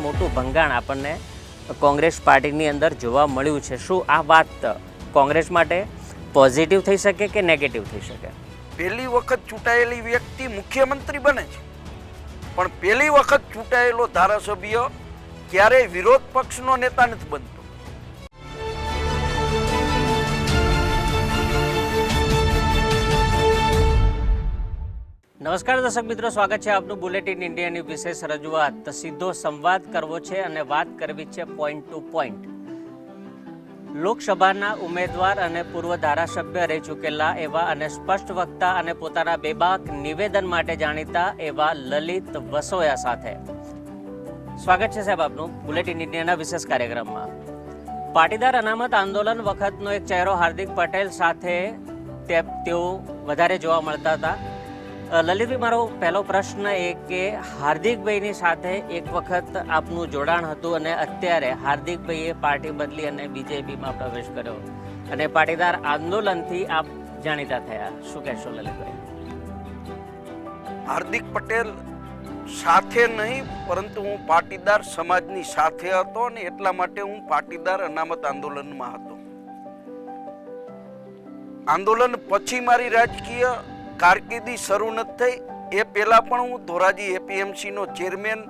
મોટું ભંગાણ આપણને કોંગ્રેસ પાર્ટીની અંદર જોવા મળ્યું છે. શું આ વાત કોંગ્રેસ માટે પોઝિટિવ થઈ શકે કે નેગેટિવ થઈ શકે? પહેલી વખત ચૂંટાયેલી વ્યક્તિ મુખ્યમંત્રી બને છે, પણ પહેલી વખત ચૂંટાયેલો ધારાસભ્ય ક્યારેય વિરોધ પક્ષનો નેતા નથી બનતો. નમસ્કાર દર્શક મિત્રો, સ્વાગત છે આપનું બુલેટિન ઇન્ડિયાની વિશેષ રજૂઆત. સીધો સંવાદ કરવો છે અને વાત કરવી છે પોઈન્ટ ટુ પોઈન્ટ. લોકસભાના ઉમેદવાર અને પૂર્વ ધારાસભ્ય રહી ચૂકેલા એવા અને સ્પષ્ટ વક્તા અને પોતાના બેબાક નિવેદન માટે જાણીતા એવા લલિત વસોયા સાથે સ્વાગત છે સાહેબ આપનું બુલેટિન ઇન્ડિયાના વિશેષ કાર્યક્રમમાં. પાટીદાર અનામત આંદોલન વખતનો એક ચહેરો હાર્દિક પટેલ સાથે તેઓ વધારે જોવા મળતા હતા. લલિતભાઈ, મારો પહેલો પ્રશ્ન એ કે હાર્દિકભાઈની સાથે એક વખત આપનું જોડાણ હતું અને અત્યારે હાર્દિકભાઈએ પાર્ટી બદલી અને બીજેપીમાં પ્રવેશ કર્યો અને પાટીદાર આંદોલનથી આપ જાણીતા થયા. શું કહેશો લલિતભાઈ? હાર્દિક પટેલ સાથે નહીં, પરંતુ હું પાટીદાર સમાજની સાથે હતો અને એટલા માટે હું પાટીદાર અનામત આંદોલનમાં હતો. આંદોલન પછી મારી રાજકીય કારકિર્દી શરૂ નથી થઈ. એ પહેલાં પણ હું ધોરાજી એપીએમસીનો ચેરમેન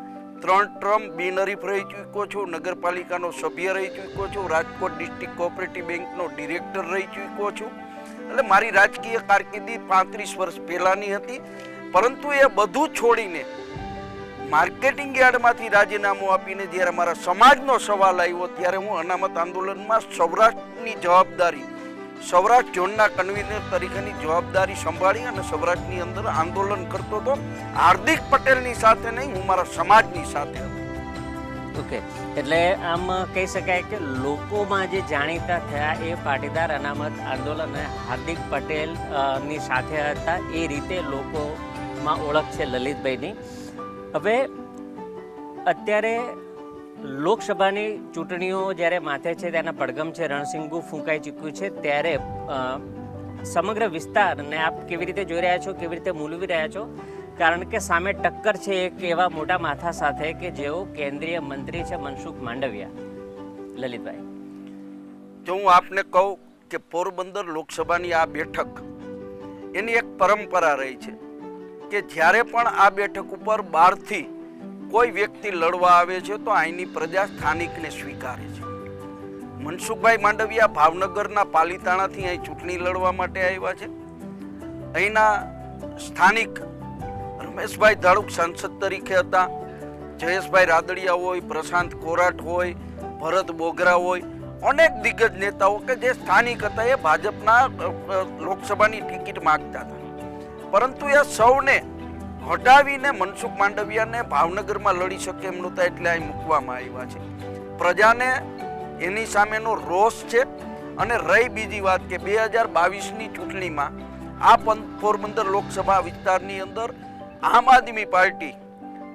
3 ટર્મ બિનહરીફ રહી ચૂક્યો છું, નગરપાલિકાનો સભ્ય રહી ચૂક્યો છું, રાજકોટ ડિસ્ટ્રિક્ટ કોઓપરેટિવ બેંકનો ડિરેક્ટર રહી ચૂક્યો છું. એટલે મારી રાજકીય કારકિર્દી 35 વર્ષ પહેલાંની હતી. પરંતુ એ બધું છોડીને માર્કેટિંગ યાર્ડમાંથી રાજીનામું આપીને જ્યારે મારા સમાજનો સવાલ આવ્યો ત્યારે હું અનામત આંદોલનમાં સૌરાષ્ટ્રની જવાબદારી, સૌરાષ્ટ્ર ઝોનના કન્વીનર તરીકેની જવાબદારી સંભાળી અને સૌરાષ્ટ્રની અંદર આંદોલન કરતો હતો. હાર્દિક પટેલની સાથે નહીં, હું મારા સમાજની સાથે હતો. ઓકે, એટલે આમ કહી શકાય કે લોકોમાં જે જાણીતા થયા એ પાટીદાર અનામત આંદોલન અને હાર્દિક પટેલની સાથે હતા, એ રીતે લોકોમાં ઓળખ છે લલિતભાઈની. હવે અત્યારે લોકસભાની ચૂંટણીઓ જ્યારે માથે છે, તેના પડઘમ છે, રણસિંગુ ફૂંકાઈ ચૂક્યું છે, ત્યારે સમગ્ર વિસ્તારને આપ કેવી રીતે જોઈ રહ્યા છો, કેવી રીતે મૂલવી રહ્યા છો? કારણ કે સામે ટક્કર છે એક એવા મોટા માથા સાથે કે જેઓ કેન્દ્રીય મંત્રી છે, મનસુખ માંડવિયા. લલિતભાઈ, જો હું આપને કહું કે પોરબંદર લોકસભાની આ બેઠક એની એક પરંપરા રહી છે કે જ્યારે પણ આ બેઠક ઉપર બહારથી કોઈ વ્યક્તિ લડવા આવે છે તો અહીંની પ્રજા સ્થાનિકને સ્વીકારે છે. મનસુખભાઈ માંડવિયા ભાવનગરના પાલીતાણાથી અહીં ચૂંટણી લડવા માટે આવ્યા છે. અહીંના સ્થાનિક રમેશભાઈ ધાડુક સાંસદ તરીકે હતા, જયેશભાઈ રાદડિયા હોય, પ્રશાંત કોરાટ હોય, ભરત બોગરા હોય, અનેક દિગ્ગજ નેતાઓ કે જે સ્થાનિક હતા એ ભાજપના લોકસભાની ટિકિટ માંગતા હતા. પરંતુ એ સૌને હટાવીને મનસુખ માંડવિયાને ભાવનગરમાં લડી શકે એમ નહોતા, એટલે અહીં મૂકવામાં આવ્યા છે. પ્રજાને એની સામેનો રોષ છે. અને રહી બીજી વાત કે 2022ની ચૂંટણીમાં આ પોરબંદર લોકસભા વિસ્તારની અંદર આમ આદમી પાર્ટી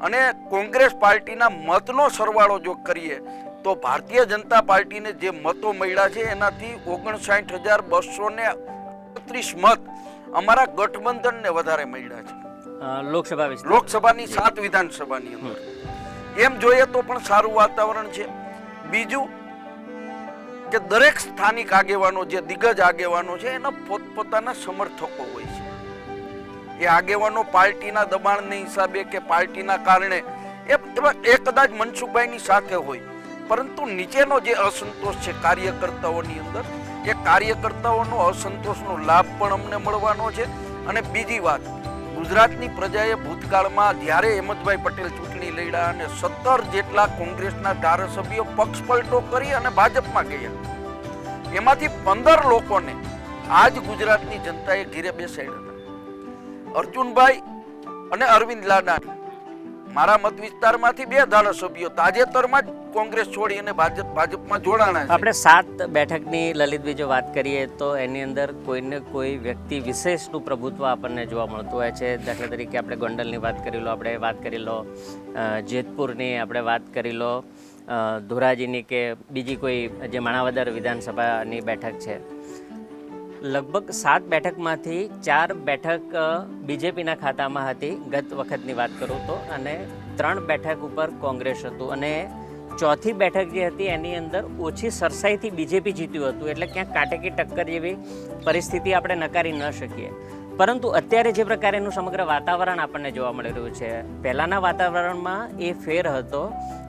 અને કોંગ્રેસ પાર્ટીના મતનો સરવાળો જો કરીએ તો ભારતીય જનતા પાર્ટીને જે મતો મળ્યા છે એનાથી 59,238 મત અમારા ગઠબંધનને વધારે મળ્યા છે. લોકસભાની 7 વિધાનસભાની અંદર એમ જોઈએ તો પણ સારું વાતાવરણ છે. બીજું કે દરેક સ્થાનિક આગેવાનો, જે દિગ્ગજ આગેવાનો છે, એના પોતપોતાના સમર્થકો હોય છે. એ આગેવાનો પાર્ટીના દબાણને હિસાબે કે પાર્ટીના કારણે એ કદાચ મનસુખભાઈની સાથે હોય, પરંતુ નીચેનો જે અસંતોષ છે કાર્યકર્તાઓની અંદર, એ કાર્યકર્તાઓનો અસંતોષનો લાભ પણ અમને મળવાનો છે. અને બીજી વાત, ગુજરાતની પ્રજાએ ભૂતકાળમાં જ્યારે હેમંતભાઈ પટેલ ચૂંટણી લડ્યા અને 17 જેટલા કોંગ્રેસના ધારાસભ્યો પક્ષ પલટો કરી અને ભાજપમાં ગયા, એમાંથી 15 લોકોને આજ ગુજરાતની જનતાએ ઘેરે બેસાડ્યા હતા. અર્જુનભાઈ અને અરવિંદ લાડાણી મારા મત વિસ્તારમાંથી 2 ધારાસભ્યો તાજેતરમાં જ કોંગ્રેસ છોડી અને ભાજપમાં જોડાણા છે. આપણે 7 બેઠકની લલિતભાઈ જો વાત કરીએ તો એની અંદર કોઈને કોઈ વ્યક્તિ વિશેષનું પ્રભુત્વ આપણને જોવા મળતું હોય છે. દાખલા તરીકે આપણે ગોંડલની વાત કરી લો, આપણે વાત કરી લો જેતપુરની, આપણે વાત કરી લો ધોરાજીની, કે બીજી કોઈ જે માણાવદર વિધાનસભાની બેઠક છે. લગભગ 7 બેઠકમાંથી 4 બેઠક બીજેપીના ખાતામાં હતી ગત વખતની વાત કરું તો, અને 3 બેઠક ઉપર કોંગ્રેસ હતું, અને ચોથી બેઠક જે હતી એની અંદર ઓછી સરસાઈથી બીજેપી જીત્યું હતું. એટલે ક્યાંક કાંટેકી ટક્કર જેવી પરિસ્થિતિ આપણે નકારી ન શકીએ. પરંતુ અત્યારે જે પ્રકારેનું સમગ્ર વાતાવરણ આપણને જોવા મળી રહ્યું છે, પહેલાંના વાતાવરણમાં એ ફેર હતો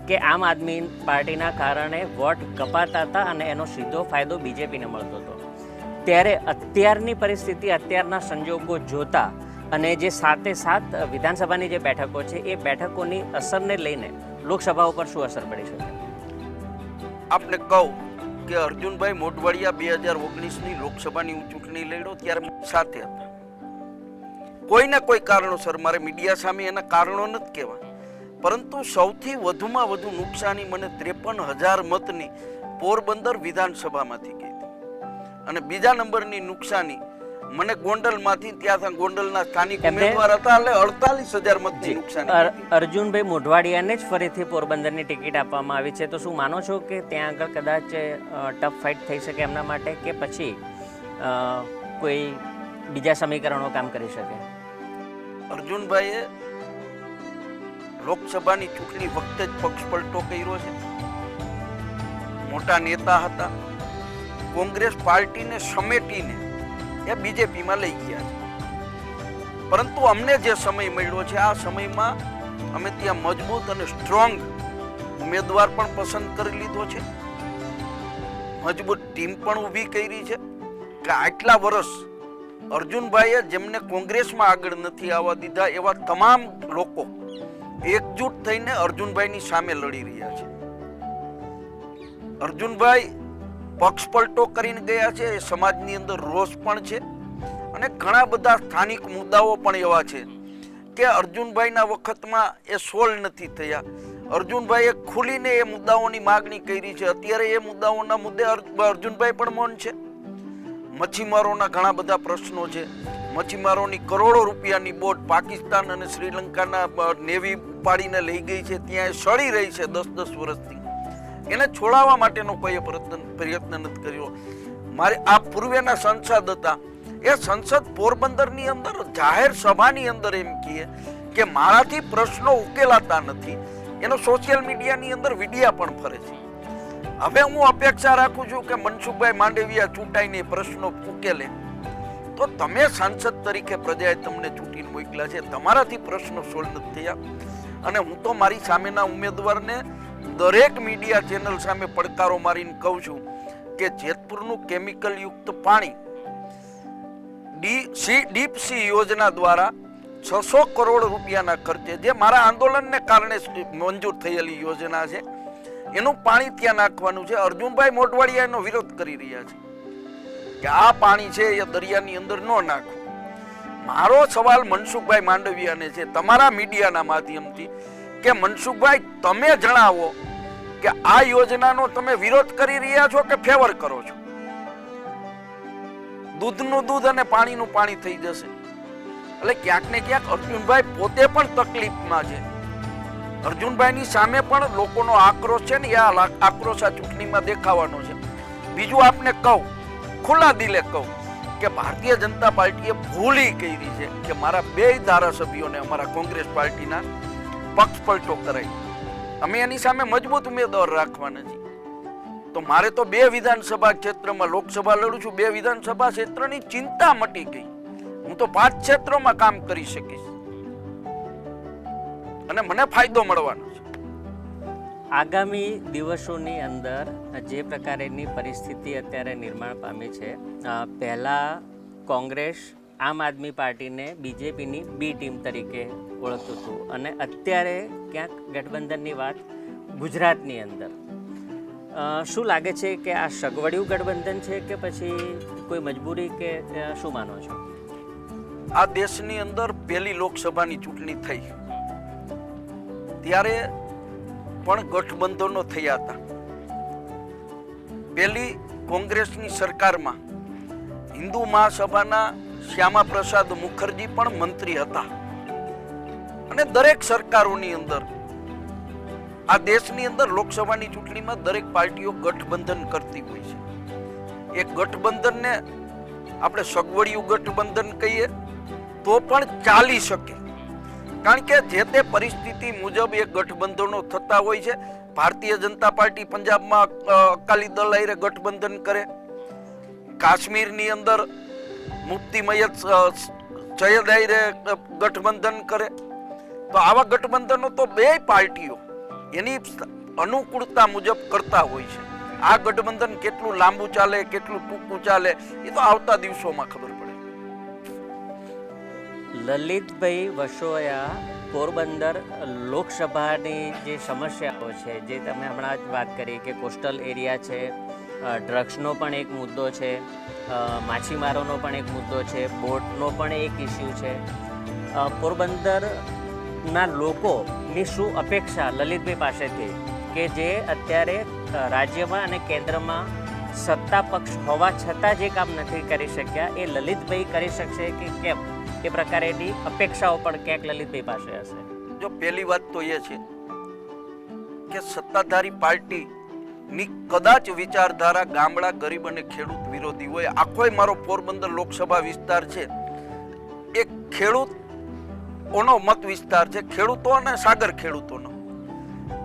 કે આમ આદમી પાર્ટીના કારણે વોટ કપાતા હતા અને એનો સીધો ફાયદો બીજેપીને મળતો હતો. ત્યારે અત્યારની પરિસ્થિતિ, અત્યારના સંજોગો જોતા અને જે 7 વિધાનસભાની જે બેઠકો છે એ બેઠકોની અસરને લઈને લોકસભા ઉપર શું અસર પડી શકે? આપને કહું કે અર્જુનભાઈ મોઢવાડિયા 2019ની લોકસભાની ચૂંટણી લડ્યો ત્યારે સાથે હતા. કોઈને કોઈ કારણોસર, મારે મીડિયા સામે એના કારણો નથી કહેવા, પરંતુ સૌથી વધુમાં વધુ નુકસાની મને 53,000 મતની પોરબંદર વિધાનસભામાંથી ગઈ હતી, અને બીજા નંબરની નુકસાની મને ગોંડલમાંથી, ત્યાં ગોંડલના સ્થાનિક ઉમેદવાર હતા, એટલે 48,000 મતની નુકસાની. અર્જુનભાઈ મોઢવાડિયાને જ ફરીથી પોરબંદરની ટિકિટ આપવામાં આવી છે, તો શું માનો છો કે ત્યાં આગળ કદાચ ટફ ફાઇટ થઈ શકે એમના માટે, કે પછી કોઈ બીજા સમીકરણો કામ કરી શકે? અર્જુનભાઈએ લોકસભાની ચૂંટણી વખતે જ પક્ષ પલટો કર્યો છે. મોટા નેતા હતા, કોંગ્રેસ પાર્ટીને સમેટીને એ બીજેપીમાં લઈ ગયા છે. પરંતુ અમને જે સમય મળ્યો છે, આ સમયમાં અમે ત્યાં મજબૂત અને સ્ટ્રોંગ ઉમેદવાર પણ પસંદ કરી લીધો છે, મજબૂત ટીમ પણ ઊભી કરી છે કે આટલા વર્ષ અર્જુનભાઈએ જેમને કોંગ્રેસમાં આગળ નથી આવવા દીધા એવા તમામ લોકો એકજૂટ થઈને અર્જુનભાઈની સામે લડી રહ્યા છે. અર્જુનભાઈ પક્ષ પલટો કરીને ગયા છે, એ સમાજની અંદર રોષ પણ છે, અને ઘણા બધા સ્થાનિક મુદ્દાઓ પણ એવા છે કે અર્જુનભાઈના વખતમાં એ સોલ્વ નથી થયા. અર્જુનભાઈએ ખુલીને એ મુદ્દાઓની માગણી કરી છે. અત્યારે એ મુદ્દાઓના મુદ્દે અર્જુનભાઈ પણ મૌન છે. મચ્છીમારોના ઘણા બધા પ્રશ્નો છે. મચ્છીમારોની કરોડો રૂપિયાની બોટ પાકિસ્તાન અને શ્રીલંકાના નેવી ઉપાડીને લઈ ગઈ છે, ત્યાં એ સડી રહી છે 10 વર્ષથી. એને છોડાવવા માટેનો કોઈ પ્રયત્ન નથી કર્યો. મારે આ પૂર્વેના સંસદ હતા, એ સંસદ પોરબંદરની અંદર જાહેર સભાની અંદર એમ કહે કે મારાથી પ્રશ્નો ઉકેલાતા નથી. એનો સોશિયલ મીડિયાની અંદર વિડિયા પણ ફરે છે. હવે હું અપેક્ષા રાખું છું કે મનસુખભાઈ માંડવિયા ચૂંટાઈને પ્રશ્નો ઉકેલે. તો તમે સાંસદ તરીકે પ્રજાએ તમને ચૂંટીને મોકલ્યા છે, તમારાથી પ્રશ્નો સોલ્વ નથી થયા. અને હું તો મારી સામેના ઉમેદવારને દરેક મીડિયા ચેનલ સામે પડકારો મારીને કહું છું કે જેતપુરનું કેમિકલ યુક્ત પાણી ડીપ સી યોજના દ્વારા 600 કરોડ રૂપિયાના ખર્ચે, જે મારા આંદોલનને કારણે મંજૂર થયેલી યોજના છે, એનું પાણી ત્યાં નાખવાનું છે. અર્જુનભાઈ મોઢવાડિયા એનો વિરોધ કરી રહ્યા છે કે આ પાણી છે એ દરિયાની અંદર ન નાખો. મારો સવાલ મનસુખભાઈ માંડવિયાને છે તમારા મીડિયાના માધ્યમથી કે મનસુખભાઈ, તમે જણાવો કે આ યોજનાનો તમે વિરોધ કરી રહ્યા છો કે ફેવર કરો છો? દૂધનું દૂધ અને પાણીનું પાણી થઈ જશે. એટલે ક્યાંક ને ક્યાંક અર્જુનભાઈ પોતે પણ તકલીફમાં છે. અર્જુનભાઈની સામે પણ લોકોનો આક્રોશ છે ને, એ આક્રોશ આ ચૂંટણીમાં દેખાવાનો છે. બીજું આપને કહું, ખુલ્લા દિલે કહું કે ભારતીય જનતા પાર્ટીએ ભૂલી કરી છે કે મારા 2 ધારાસભ્યોને અમારા કોંગ્રેસ પાર્ટીના પક્ષ પલટો કરાય. અમે એની સામે મજબૂત ઉમેદવાર રાખવાના છીએ. તો મારે તો 2 વિધાનસભા ક્ષેત્રમાં લોકસભા લડું છું, 2 વિધાનસભા ક્ષેત્રની ચિંતા મટી ગઈ. હું તો 5 ક્ષેત્રોમાં કામ કરી શકીશ અને મને ફાયદો મળવાનો છે. આગામી દિવસોની અંદર જે પ્રકારેની પરિસ્થિતિ અત્યારે નિર્માણ પામી છે, પહેલાં કોંગ્રેસ આમ આદમી પાર્ટીને બીજેપીની બી ટીમ તરીકે ઓળખતું હતું, અને અત્યારે ક્યાંક ગઠબંધનની વાત ગુજરાતની અંદર. શું લાગે છે કે આ સગવડિયું ગઠબંધન છે કે પછી કોઈ મજબૂરી, કે શું માનો છો? આ દેશની અંદર પહેલી લોકસભાની ચૂંટણી થઈ ત્યારે પણ ગઠબંધનો થયા હતા. પહેલી કોંગ્રેસની સરકારમાં હિન્દુ મહાસભાના શ્યામા પ્રસાદ મુખર્જી પણ મંત્રી હતા. અને દરેક સરકારોની અંદર, આ દેશની અંદર લોકસભાની ચૂંટણીમાં દરેક પાર્ટીઓ ગઠબંધન કરતી હોય છે. એ ગઠબંધનને આપણે સગવડિયું ગઠબંધન કહીએ તો પણ ચાલી શકે, કારણ કે જે તે પરિસ્થિતિ મુજબ એ ગઠબંધનો થતા હોય છે. ભારતીય જનતા પાર્ટી પંજાબમાં અકાલી દળ આરે ગઠબંધન કરે, કાશ્મીરની અંદર મુફ્તી મૈયત સૈયદ આરે ગઠબંધન કરે. તો આવા ગઠબંધનો તો બે પાર્ટીઓ એની અનુકૂળતા મુજબ કરતા હોય છે. આ ગઠબંધન કેટલું લાંબુ ચાલે, કેટલું ટૂંકું ચાલે, એ તો આવતા દિવસોમાં ખબર પડે. લલિતભાઈ વસોયા પોરબંદર લોકસભાની જે સમસ્યાઓ છે, જે તમે હમણાં જ વાત કરી કે કોસ્ટલ એરિયા છે, ડ્રગ્સનો પણ એક મુદ્દો છે, માછીમારોનો પણ એક મુદ્દો છે, બોટનો પણ એક ઇસ્યુ છે. પોરબંદરના લોકોની શું અપેક્ષા લલિતભાઈ પાસેથી, કે જે અત્યારે રાજ્યમાં અને કેન્દ્રમાં સત્તા પક્ષ હોવા છતાં જે કામ નથી કરી શક્યા એ લલિતભાઈ કરી શકશે કે કેમ? એ પ્રકારેની અપેક્ષાઓ પણ ક્યાંક લલિતભાઈ પાસે હશે. જો પહેલી વાત તો એ છે કે સત્તાધારી પાર્ટીની કદાચ વિચારધારા ગામડા ગરીબ અને ખેડૂત વિરોધી હોય. આખોય મારો પોરબંદર લોકસભા વિસ્તાર છે એ ખેડૂતોનો મત વિસ્તાર છે, ખેડૂતો અને સાગર ખેડૂતોનો.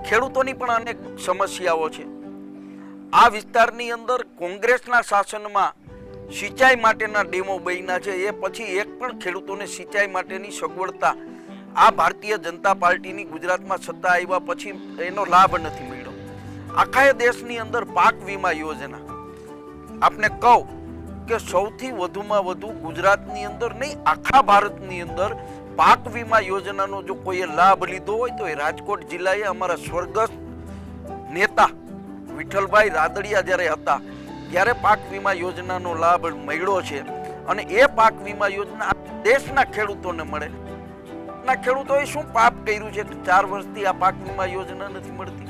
ખેડૂતોની પણ અનેક સમસ્યાઓ છે. આ વિસ્તારની અંદર કોંગ્રેસના શાસનમાં સિંચાઈ માટેના ડેમો બન્યા છે, એ પછી એક પણ ખેડૂતોને સિંચાઈ માટેની સગવડતા આ ભારતીય જનતા પાર્ટીની ગુજરાતમાં સત્તા આવ્યા પછી એનો લાભ નથી મળ્યો. આખા દેશની અંદર પાક વીમા યોજના, આપને કહું કે સૌથી વધુમાં વધુ ગુજરાતની અંદર નહીં, આખા ભારતની અંદર પાક વીમા યોજનાનો જો કોઈએ લાભ લીધો હોય તો એ રાજકોટ જિલ્લાએ અમારા સ્વર્ગસ્થ નેતા વિઠ્ઠલભાઈ રાદડિયા જ્યારે હતા ત્યારે પાક વીમા યોજનાનો લાભ મળ્યો છે. અને એ પાક વીમા યોજના દેશના ખેડૂતોને મળે. ખેડૂતોએ શું પાપ કર્યું છે કે 4 વર્ષથી આ પાક વીમા યોજના નથી મળતી?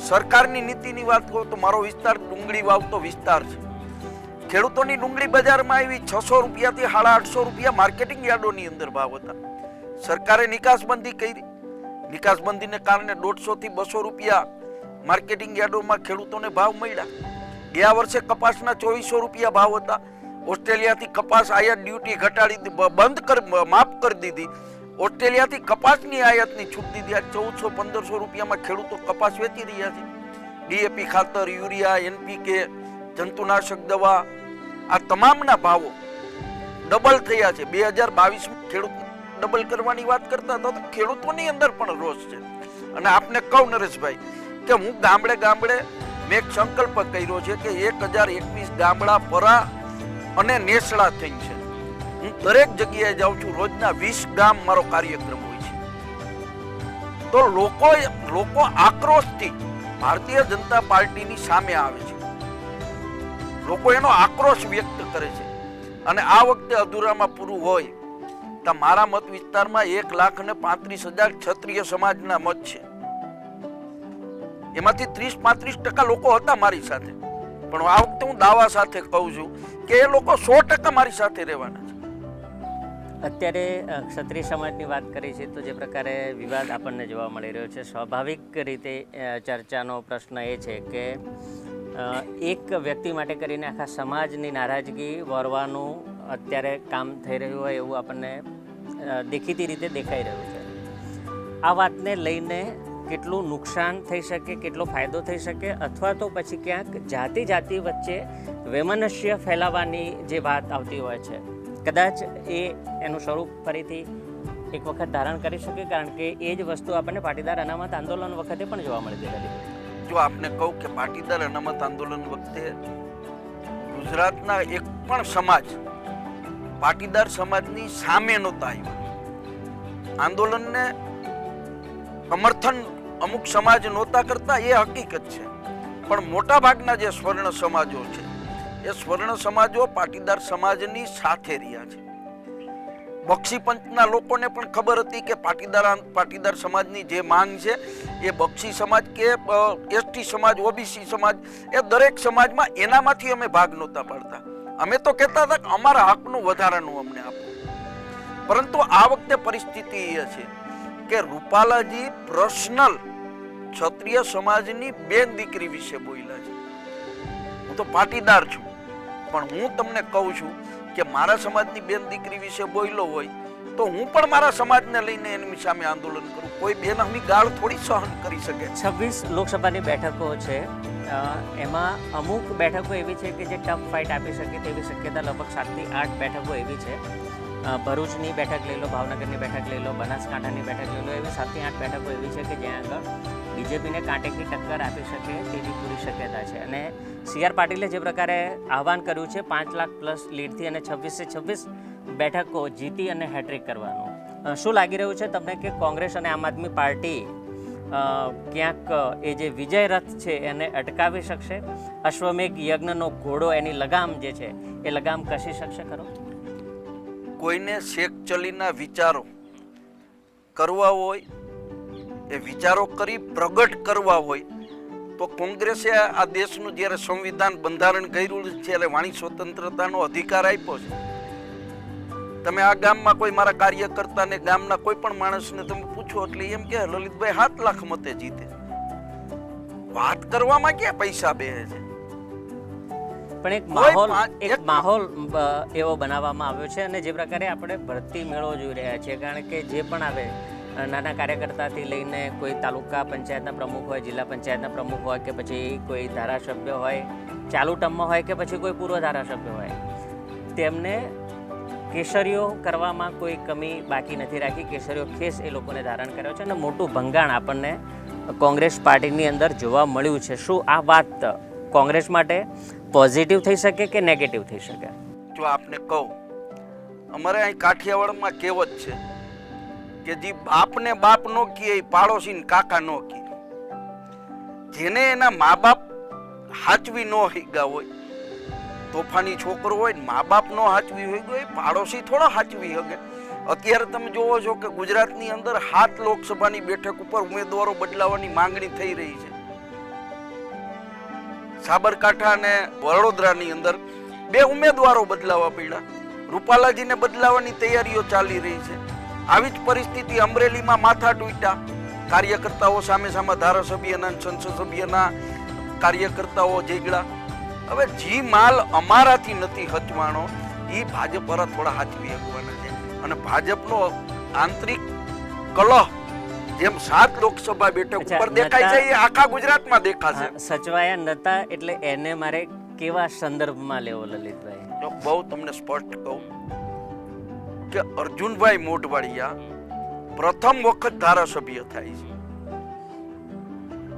સરકારની નીતિની વાત કરું તો મારો વિસ્તાર ડુંગળી વાવતો વિસ્તાર છે. ખેડૂતોની ડુંગળી બજારમાં આવી 600 રૂપિયાથી 850 રૂપિયા માર્કેટિંગ યાર્ડોની અંદર ભાવ હતા. સરકારે નિકાસબંધી કરી, નિકાસબંધીને કારણે 150 થી 200 રૂપિયા માર્કેટિંગ યાર્ડોમાં ખેડૂતોને ભાવ મળ્યા. ગયા વર્ષે કપાસના 2400 રૂપિયા ભાવ હતા. ઓસ્ટ્રેલિયાથી કપાસ આયાત ડ્યુટી ઘટાડી માફ કરી દીધી. ઓસ્ટ્રેલિયાથી કપાસની આયાતની છૂટ દીધી. આ 1400-1500 રૂપિયામાં ખેડૂતો કપાસ વેચી રહ્યા છે. ડીએપી ખાતર, યુરિયા, એનપીકે, જંતુનાશક દવા, આ તમામના ભાવો ડબલ થયા છે. 2022 ખેડૂત ડબલ કરવાની વાત કરતા હતા તો ખેડૂતોની અંદર પણ રોષ છે. અને આપને કહું નરેશભાઈ કે હું ગામડે ગામડે મેં એક સંકલ્પ કર્યો છે કે 1021 ગામડા પરા અને નેસડા થઈ છે. હું દરેક જગ્યાએ જાઉં છું, રોજના 20 ગામ મારો કાર્યક્રમ હોય છે. તો લોકો આક્રોશથી ભારતીય જનતા પાર્ટીની સામે આવે છે. લોકો એનો આક્રોશ વ્યક્ત કરે છે. અને આ વખતે અધૂરામાં પૂરું હોય તો મારા મત વિસ્તારમાં 1,35,000 ક્ષત્રિય સમાજના મત છે. એમાંથી 30-35% લોકો હતા મારી સાથે, પણ આ વખતે હું દાવા સાથે કહું છું કે એ લોકો 100% મારી સાથે રહેવાના છે. અત્યારે ક્ષત્રિય સમાજની વાત કરી છે તો જે પ્રકારે વિવાદ આપણને જોવા મળી રહ્યો છે, સ્વાભાવિક રીતે ચર્ચાનો પ્રશ્ન એ છે કે એક વ્યક્તિ માટે કરીને આખા સમાજની નારાજગી વરવાનું અત્યારે કામ થઈ રહ્યું હોય એવું આપણને દેખીતી રીતે દેખાઈ રહ્યું છે. આ વાતને લઈને કેટલું નુકસાન થઈ શકે, કેટલો ફાયદો થઈ શકે, અથવા તો પછી ક્યાંક જાતિ વચ્ચે વૈમનસ્ય ફેલાવવાની જે વાત આવતી હોય છે, કદાચ એનું સ્વરૂપ ફરીથી એક વખત ધારણ કરી શકે, કારણ કે એ જ વસ્તુ આપણને પાટીદાર અનામત આંદોલન વખતે પણ જોવા મળી હતી. જો આપને કહું કે પાટીદાર અનામત આંદોલન વખતે ગુજરાતના એક પણ સમાજ પાટીદાર સમાજની સામે નહોતા આવ્યા. આંદોલનને સમર્થન અમુક સમાજ નહોતા કરતા, એ હકીકત છે. પણ મોટા ભાગના જે સ્વર્ણ સમાજો છે એ સ્વર્ણ સમાજો પાટીદાર સમાજની સાથે રહ્યા છે. બક્ષી પંચના લોકોને પણ ખબર હતી કે પાટીદાર સમાજની જે માંગ છે એ બક્ષી સમાજ કે એસટી સમાજ, ઓબીસી સમાજ, એ દરેક સમાજમાં એનામાંથી અમે ભાગ નહોતા પાડતા. અમે તો કહેતા હતા કે અમારા હકનું વધારાનું અમને આપો. પરંતુ આ વખતે પરિસ્થિતિ એ છે કે રૂપાલાજી પર્સનલ ક્ષત્રિય સમાજની બેન દીકરી વિશે બોલ્યા છે. હું તો પાટીદાર છું, પણ હું તમને કહું છું કે મારા સમાજની બેન દીકરી વિશે બોલ્યો હોય તો હું પણ મારા સમાજને લઈને એની સામે આંદોલન કરું. કોઈ બેન હમી ગાળ થોડી સહન કરી શકે. 26 લોકસભાની બેઠકો છે, એમાં અમુક બેઠકો એવી છે કે જે ટફ ફાઇટ આપી શકે તેવી શક્યતા લગભગ 7 થી 8 બેઠકો એવી છે. ભરૂચની બેઠક લઈ લો, ભાવનગરની બેઠક લઈ લો, બનાસકાંઠાની બેઠક લઈ લો, એવી 7 થી 8 બેઠકો એવી છે કે જ્યાં આગળ બીજેપીને કાંટેકી ટક્કર આપી શકે તેવી પૂરી શક્યતા છે. અને સી.આર. પાટીલે જે પ્રકારે આહવાન કર્યું છે 5 લાખ પ્લસ લીડથી અને 26 બેઠકો જીતી અને હેટ્રિક કરવાનું, શું લાગી રહ્યું છે તમને કે કોંગ્રેસ અને આમ આદમી પાર્ટી ક્યાંક એ જે વિજય રથ છે એને અટકાવી શકશે? અશ્વમેઘ યજ્ઞનો ઘોડો એની લગામ જે છે એ લગામ કસી શકશે ખરો? કોઈને શેખ ચલીના વિચારો કરવા હોય, એ વિચારો કરી પ્રગટ કરવા હોય તો કોંગ્રેસે આ દેશનું જ્યારે સંવિધાન બંધારણ કર્યું છે ત્યારે વાણી સ્વતંત્રતાનો અધિકાર આપ્યો છે. તમે આ ગામમાં કોઈ મારા કાર્યકર્તાને, ગામના કોઈ પણ માણસને તમે પૂછો એટલે એમ કે લલિતભાઈ 7 લાખ મતે જીતે. વાત કરવામાં ક્યાં પૈસા બેહે છે? પણ એક માહોલ એવો બનાવવામાં આવ્યો છે. અને જે પ્રકારે આપણે ભરતી મેળો જોઈ રહ્યા છીએ, કારણ કે જે પણ આવે નાના કાર્યકર્તાથી લઈને કોઈ તાલુકા પંચાયતના પ્રમુખ હોય, જિલ્લા પંચાયતના પ્રમુખ હોય, કે પછી કોઈ ધારાસભ્ય હોય, ચાલુ ટર્મમાં હોય કે પછી કોઈ પૂર્વ ધારાસભ્ય હોય, તેમને કેસરીઓ કરવામાં કોઈ કમી બાકી નથી રાખી. કેસરીઓ ખેસ એ લોકોને ધારણ કર્યો છે અને મોટું ભંગાણ આપણને કોંગ્રેસ પાર્ટીની અંદર જોવા મળ્યું છે. શું આ વાત કોંગ્રેસ માટે પોઝિટિવ થઈ શકે કે નેગેટિવ થઈ શકે? જો આપને કહું, અમારે અહીં કાઠિયાવાડમાં કહેવત છે કે જે બાપને બાપ નો કહે પાડોશીને કાકા નો કહે. જેને એના મા બાપ હાચવી નો હીગા હોય, તોફાની છોકરો હોય ને મા બાપ નો હાચવી હોય ગયો, એ પાડોશી થોડો હાચવી શકે. અત્યારે તમે જોવો છો કે ગુજરાતની અંદર 7 લોકસભાની બેઠક ઉપર ઉમેદવારો બદલાવાની માંગણી થઈ રહી છે. સાબરકાંઠા અને વડોદરાની અંદર 2 ઉમેદવારો બદલાવા પડ્યા. રૂપાલાજીને બદલાવાની તૈયારીઓ ચાલી રહી છે. આવી જ પરિસ્થિતિ અમરેલીમાં માથા તૂટ્યા. કાર્યકર્તાઓ સામે સામે ધારાસભ્યના, સંસદ સભ્યના કાર્યકર્તાઓ જેગડા. હવે જી માલ અમારાથી નથી હચવાનો, એ ભાજપ પર થોડા હાચવી શકવાના છે. અને ભાજપનો આંતરિક કલહ જેમ 7 લોકસભા બેઠક ઉપર દેખાય છે એ આખા ગુજરાતમાં દેખાશે. સચવાયા નતા એટલે એને મારે કેવા સંદર્ભમાં લેવો લલિતભાઈ? જો બહુ તમને સ્પષ્ટ કહું કે અર્જુનભાઈ મોઢવાડિયા પ્રથમ વખત ધારાસભ્ય થાય છે.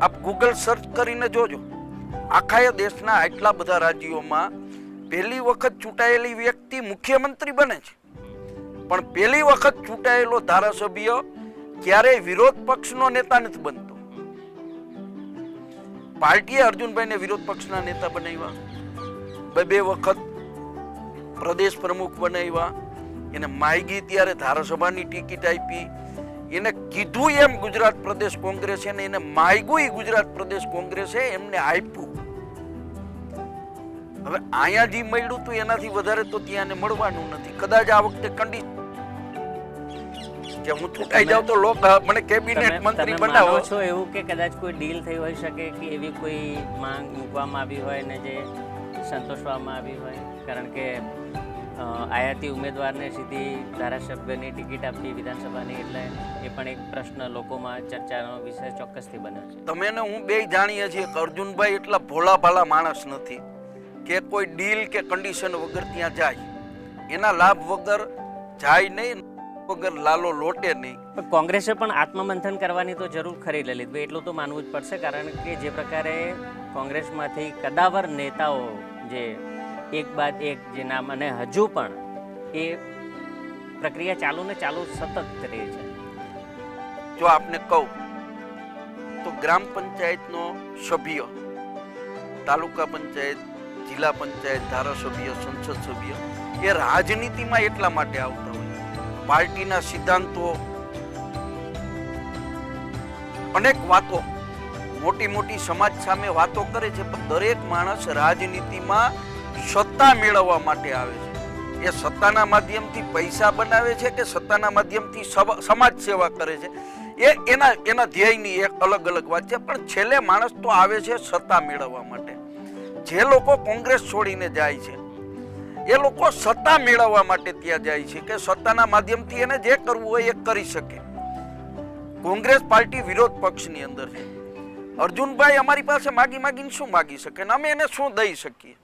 આપ ગૂગલ સર્ચ કરીને જોજો, આખા દેશના આટલા બધા રાજ્યોમાં પહેલી વખત ચૂંટાયેલી વ્યક્તિ મુખ્યમંત્રી બને છે. પણ પહેલી વખત ચૂંટાયેલો ધારાસભ્ય ક્યારેય વિરોધ પક્ષનો નેતા નથી બનતો. પાર્ટીએ અર્જુનભાઈને વિરોધ પક્ષના નેતા બનાવ્યા, 2 વખત પ્રદેશ પ્રમુખ બનાવ્યા, એને માયગી ત્યારે ધારાસભાની ટિકિટ આપી, એને કીધું એમ ગુજરાત પ્રદેશ કોંગ્રેસે ને એને માયગું ગુજરાત પ્રદેશ કોંગ્રેસે એમને આપ્યું. હવે અહીંયા જે મળ્યું હતું એનાથી વધારે તો ત્યાં મળવાનું નથી. કદાચ આ વખતે કે હું ચૂંટાઈ જાઉં તો લોક મને કેબિનેટ મંત્રી બનાવો છો એવું કે કદાચ કોઈ ડીલ થઈ હોઈ શકે કે એવી કોઈ માંગ મૂકવામાં આવી હોય ને જે સંતોષવામાં આવી હોય? કારણ કે આયાતી ઉમેદવારને સીધી ધારાસભ્યની ટિકિટ આપવી વિધાનસભાની, એટલે એ પણ એક પ્રશ્ન લોકોમાં ચર્ચાનો વિષય ચોક્કસથી બન્યો છે. તમે ને હું બે જાણીએ છીએ કે અર્જુનભાઈ એટલા ભોળા ભાલા માણસ નથી કે કોઈ ડીલ કે કન્ડિશન વગર ત્યાં જાય. એના લાભ વગર જાય નહીં, વગર લાલો લોટે નહીં. કોંગ્રેસે પણ આત્મમંથન કરવાની તો જરૂર ખરી લલિતભાઈ, એટલું તો માનવું જ પડશે. કારણ કે જે પ્રકારે કોંગ્રેસમાંથી કદાવર નેતાઓ જે એક બાદ એક જે નામ, અને હજુ પણ એ પ્રક્રિયા ચાલુ ને ચાલુ સતત રહી છે. જો આપને કહું તો ગ્રામ પંચાયતનો સભ્ય, તાલુકા પંચાયત, જિલ્લા પંચાયત, ધારાસભ્ય, સંસદ સભ્ય એ રાજનીતિમાં એટલા માટે આવતા હોય, પાર્ટીના સિદ્ધાંતો, અનેક વાતો, મોટી મોટી સમાજ સામે વાતો કરે છે, પણ દરેક માણસ રાજનીતિમાં સત્તા મેળવવા માટે આવે છે. એ સત્તાના માધ્યમથી પૈસા બનાવે છે કે સત્તાના માધ્યમથી સમાજ સેવા કરે છે, એ એના ધ્યેયની એક અલગ અલગ વાત છે. પણ છેલ્લે માણસ તો આવે છે સત્તા મેળવવા માટે. જે લોકો કોંગ્રેસ છોડીને જાય છે એ લોકો સત્તા મેળવવા માટે ત્યાં જાય છે કે સત્તાના માધ્યમથી એને જે કરવું હોય એ કરી શકે. કોંગ્રેસ પાર્ટી વિરોધ પક્ષની અંદર છે. અર્જુનભાઈ અમારી પાસે માગીને શું માગી શકે ને અમે એને શું દઈ શકીએ?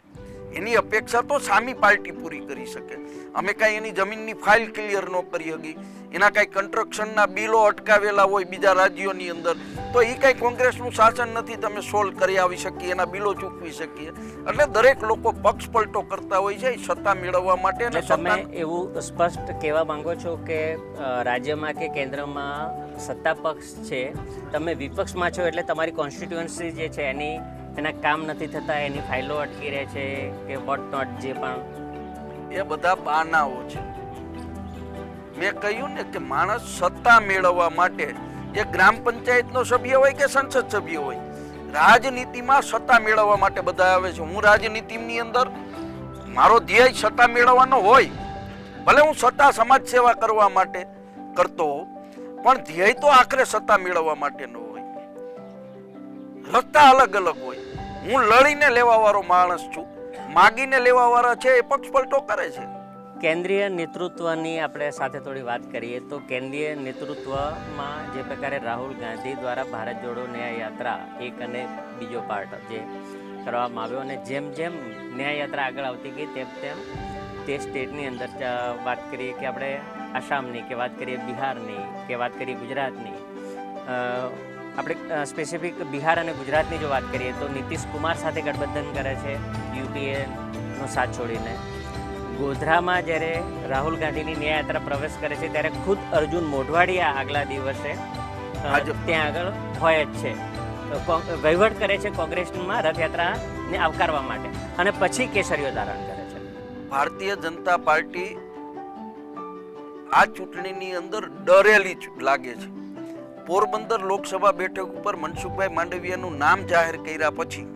એની અપેક્ષા તો સામી પાર્ટી પૂરી કરી શકે. અમે કાંઈ એની જમીનની ફાઇલ ક્લિયર ન કરી શકી, એના કાંઈ કન્સ્ટ્રક્શનના બિલો અટકાવેલા હોય બીજા રાજ્યોની અંદર, તો એ કાંઈ કોંગ્રેસનું શાસન નથી તમે સોલ્વ કરી આવી શકીએ, એના બિલો ચૂકવી શકીએ. એટલે દરેક લોકો પક્ષ પલટો કરતા હોય છે સત્તા મેળવવા માટે. અને તમે એવું સ્પષ્ટ કહેવા માંગો છો કે રાજ્યમાં કે કેન્દ્રમાં સત્તા પક્ષ છે, તમે વિપક્ષમાં છો એટલે તમારી કોન્સ્ટિટ્યુઅન્સી જે છે એના કામ નથી થતા, એની ફાઇલો અટકી રહે છે કે વોટ નોટ, જે પણ એ બધા બહાનાઓ છે. મેં કહ્યું ને કે માણસ સત્તા મેળવવા માટે એ ગ્રામ પંચાયતનો સભ્ય હોય કે સંસદ સભ્ય હોય, રાજનીતિમાં સત્તા મેળવવા માટે બધા આવે છે. હું રાજનીતિની અંદર મારો ધ્યેય સત્તા મેળવવાનો હોય, ભલે હું સત્તા સમાજ સેવા કરવા માટે કરતો હોઉં, પણ ધ્યેય તો આખરે સત્તા મેળવવા માટેનો હોય. રસ્તા અલગ અલગ હોય. હું લડીને લેવા વાળો માણસ છું, માગીને લેવા વાળા છે એ પક્ષ પલટો કરે છે. કેન્દ્રીય નેતૃત્વની આપણે સાથે થોડી વાત કરીએ તો કેન્દ્રીય નેતૃત્વમાં જે પ્રકારે રાહુલ ગાંધી દ્વારા ભારત જોડો ન્યાય યાત્રા એક અને બીજો પાર્ટ જે કરવામાં આવ્યો, અને જેમ જેમ ન્યાય યાત્રા આગળ આવતી ગઈ તેમ તેમ તે સ્ટેટની અંદર વાત કરીએ કે આપણે આસામની, કે વાત કરીએ બિહારની, કે વાત કરીએ ગુજરાતની, આપણે સ્પેસિફિક બિહાર અને ગુજરાતની જો વાત કરીએ તો નીતિશ કુમાર સાથે ગઠબંધન કરે છે યુપીએનો સાથ છોડીને. ગોધરામાં જ્યારે રાહુલ ગાંધીની ન્યાયયાત્રા પ્રવેશ કરે છે ત્યારે ખુદ અર્જુન મોઢવાડિયા આગલા દિવસે ત્યાં આગળ હોય જ છે, વહીવટ કરે છે કોંગ્રેસમાં રથયાત્રાને આવકારવા માટે, અને પછી કેસરીઓ ધારણ કરે છે. ભારતીય જનતા પાર્ટી આ ચૂંટણીની અંદર ડરેલી લાગે છે. પોરબંદર લોકસભા બેઠક ઉપર મનસુખભાઈ માંડવિયાનું નામ જાહેર કર્યા પછી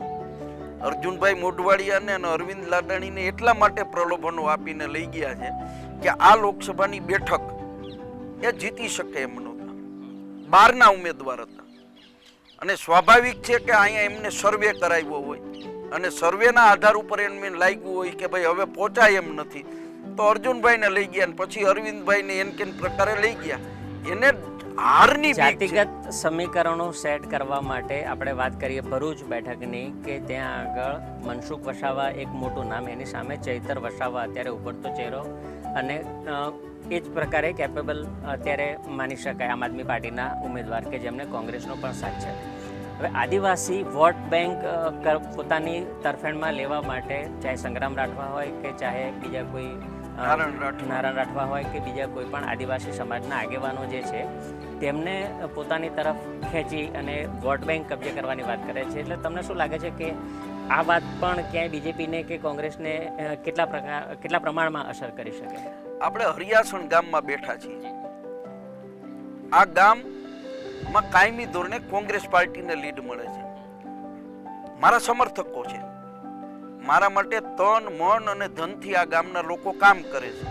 અર્જુનભાઈ મોઢવાડિયાને અને અરવિંદ લાડાણીને એટલા માટે પ્રલોભનો આપીને લઈ ગયા છે કે આ લોકસભાની બેઠક એ જીતી શકે એમ નહોતા. બહારના ઉમેદવાર હતા અને સ્વાભાવિક છે કે અહીંયા એમને સર્વે કરાવ્યો હોય અને સર્વેના આધાર ઉપર એમને લાગ્યું હોય કે ભાઈ હવે પહોંચાય એમ નથી, તો અર્જુનભાઈને લઈ ગયા અને પછી અરવિંદભાઈને એન કેન પ્રકારે લઈ ગયા. એને હારની જાતિગત સમીકરણો સેટ કરવા માટે આપણે વાત કરીએ ભરૂચ બેઠકની, કે ત્યાં આગળ મનસુખ વસાવા એક મોટું નામ, એની સામે ચૈતર વસાવા અત્યારે ઉભરતો ચહેરો, અને એ જ પ્રકારે કેપેબલ અત્યારે માની શકાય આમ આદમી પાર્ટીના ઉમેદવાર કે જેમને કોંગ્રેસનો પણ સાથ છે. હવે આદિવાસી વોટ બેંક પોતાની તરફેણમાં લેવા માટે ચાહે સંગ્રામ રાઠવા હોય કે ચાહે બીજા કોઈ નારાયણ રાઠવા હોય કે બીજા કોઈ પણ આદિવાસી સમાજના આગેવાનો જે છે તેમને પોતાની તરફ ખેંચી અને વોટ બેંક કબજે કરવાની વાત કરે છે. એટલે તમને શું લાગે છે કે આ વાત પણ ક્યાંય બીજેપીને કે કોંગ્રેસને કેટલા પ્રમાણમાં અસર કરી શકે? આપણે હરિયાસણ ગામમાં બેઠા છીએ. આ ગામમાં કાયમી ધોરણે કોંગ્રેસ પાર્ટીને લીડ મળે છે. મારા સમર્થકો છે, મારા માટે તન મન અને ધનથી આ ગામના લોકો કામ કરે છે.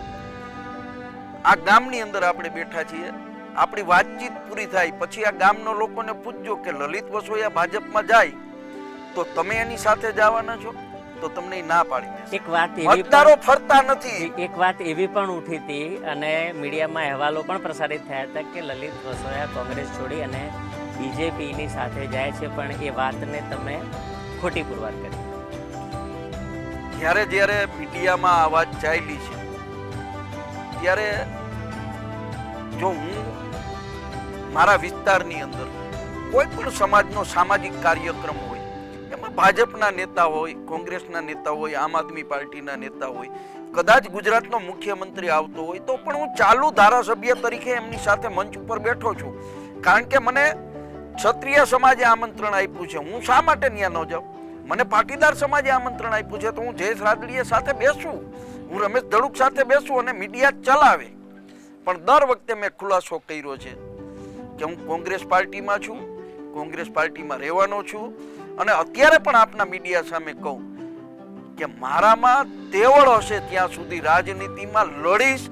આ ગામની અંદર આપણે બેઠા છીએ. આપણી વાતચીત પૂરી થાય પછી આ ગામના લોકોને પૂછજો કે લલિત વસોયા ભાજપમાં જાય તો તમે એની સાથે જવાના છો, તો તમને ના પાડી દેશે. એક વાત મતદારો ફરતા નથી. એક વાત એવી પણ ઉઠી હતી અને મીડિયામાં અહેવાલો પણ પ્રસારિત થયા હતા કે લલિત વસોયા કોંગ્રેસ છોડી અને બીજેપીની સાથે જાય છે, પણ એ વાતને તમે ખોટી પુરવાર કરી. જ્યારે મીડિયામાં આ વાત ચાલી છે ત્યારે જો હું મારા વિસ્તારની અંદર કોઈ પણ સમાજનો સામાજિક કાર્યક્રમ હોય, એમાં ભાજપના નેતા હોય, કોંગ્રેસના નેતા હોય, આમ આદમી પાર્ટીના નેતા હોય, કદાચ ગુજરાતનો મુખ્યમંત્રી આવતો હોય તો પણ હું ચાલુ ધારાસભ્ય તરીકે એમની સાથે મંચ ઉપર બેઠો છું. કારણ કે મને ક્ષત્રિય સમાજે આમંત્રણ આપ્યું છે. હું શા માટે ત્યાં ન જાઉં? મને પાટીદાર સમાજે આમંત્રણ આપ્યું છે તો હું જયેશ રાદડીયા સાથે બેસું, હું રમેશ ધડુક સાથે બેસું અને મીડિયા ચલાવે. પણ દર વખતે મેં ખુલાસો કર્યો છે કે હું કોંગ્રેસ પાર્ટીમાં છું, કોંગ્રેસ પાર્ટીમાં રહેવાનો છું, અને અત્યારે પણ આપના મીડિયા સામે કહું કે મારામાં તેવડ હશે ત્યાં સુધી રાજનીતિમાં લડીશ,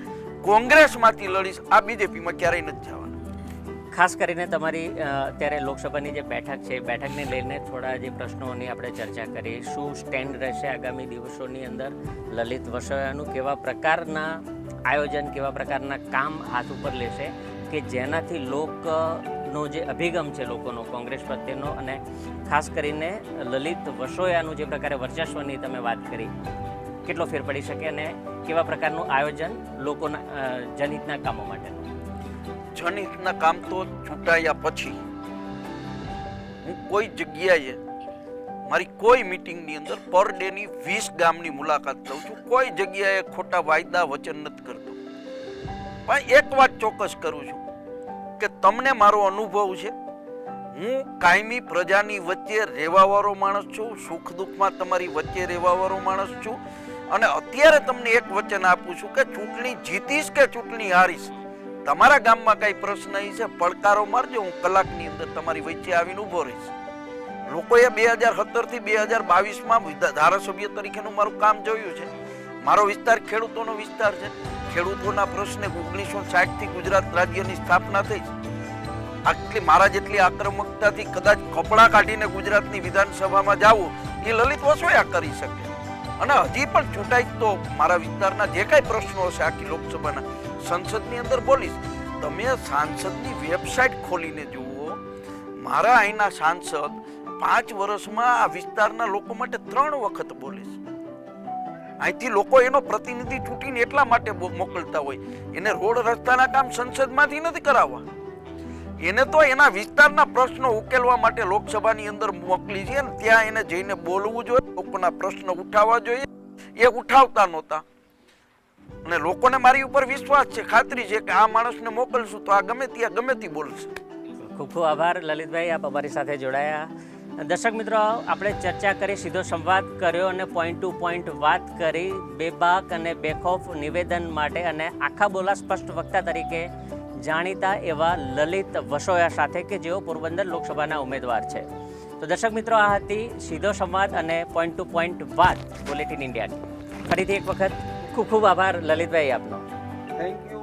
કોંગ્રેસમાંથી લડીશ. આ બીજેપીમાં ક્યારેય નથી જવાના. ખાસ કરીને તમારી અત્યારે લોકસભાની જે બેઠક છે એ બેઠકને લઈને થોડા જે પ્રશ્નોની આપણે ચર્ચા કરી. શું સ્ટેન્ડ રહેશે આગામી દિવસોની અંદર લલિત વસોયાનું? કેવા પ્રકારના આયોજન, કેવા પ્રકારના કામ હાથ ઉપર લેશે કે જેનાથી લોકનો જે અભિગમ છે લોકોનો કોંગ્રેસ પ્રત્યેનો, અને ખાસ કરીને લલિત વસોયાનું જે પ્રકારે વર્ચસ્વની તમે વાત કરી, કેટલો ફેર પડી શકે અને કેવા પ્રકારનું આયોજન લોકોના જનહિતના કામો માટેનું? જનહિતના કામ તો ચૂંટાયા પછી હું કોઈ જગ્યાએ મારી કોઈ મીટિંગની અંદર પર ડેની 20 ગામની મુલાકાત લઉં છું. કોઈ જગ્યાએ ખોટા વાયદા વચન નથી કરતો. પણ એક વાત ચોક્કસ કરું છું કે તમને મારો અનુભવ છે. હું કાયમી પ્રજાની વચ્ચે રહેવાવાળો માણસ છું, સુખ દુઃખમાં તમારી વચ્ચે રહેવાવાળો માણસ છું. અને અત્યારે તમને એક વચન આપું છું કે ચૂંટણી જીતીશ કે ચૂંટણી હારીશ, તમારા ગામમાં કઈ પ્રશ્ન છે પડકારો મારજો, હું કલાકની અંદર તમારી વચ્ચે આવીને ઊભો રહીશ. લોકોએ 2017 થી 2022માં ધારાસભ્ય તરીકેનું મારું કામ જોયું છે. મારો વિસ્તાર ખેડૂતોનો વિસ્તાર છે. ખેડૂતોના પ્રશ્ને 1960 થી ગુજરાત રાજ્યની સ્થાપના થઈ છે. આટલી મારા જેટલી આક્રમકતાથી કદાચ કપડા કાઢીને ગુજરાતની વિધાનસભામાં જાવું એ લલિત વસોયા કરી શકે. અને હજી પણ ચૂંટાઈ તો મારા વિસ્તારના જે કાંઈ પ્રશ્નો હશે આખી લોકસભાના સંસદની અંદર બોલીશ. તમે સાંસદની વેબસાઇટ ખોલીને જુઓ. મારા અહીંના સાંસદ 5 વર્ષમાં આ વિસ્તારના લોકો માટે 3 વખત બોલે છે. અહીંથી લોકો એનો પ્રતિનિધિ ચૂંટીને એટલા માટે મોકલતા હોય. એને રોડ રસ્તાના કામ સંસદમાંથી નથી કરાવવા, એને તો એના વિસ્તારના પ્રશ્નો ઉકેલવા માટે લોકસભાની અંદર મોકલી છે. અને ત્યાં એને જઈને બોલવું જોઈએ, લોકોના પ્રશ્નો ઉઠાવવા જોઈએ. એ ઉઠાવતા નહોતા. અને લોકોને મારી ઉપર વિશ્વાસ છે, ખાતરી છે કે આ માણસને મોકલશું તો આ ગમે ત્યાં ગમે તે બોલશે. ખૂબ ખૂબ આભાર લલિતભાઈ, આપ અમારી સાથે જોડાયા. દર્શક મિત્રો, આપણે ચર્ચા કરી, સીધો સંવાદ કર્યો અને પોઈન્ટ ટુ પોઈન્ટ વાત કરી બેબાક અને બેખૌફ નિવેદન માટે અને આખા બોલા સ્પષ્ટ વક્તા તરીકે જાણીતા એવા લલિત વસોયા સાથે કે જેઓ પોરબંદર લોકસભાના ઉમેદવાર છે. તો દર્શક મિત્રો, આ હતી સીધો સંવાદ અને પોઈન્ટ ટુ પોઈન્ટ વાત બુલેટિન ઇન્ડિયાની. ફરીથી એક વખત ખૂબ ખૂબ આભાર લલિતભાઈ આપનો. Thank you.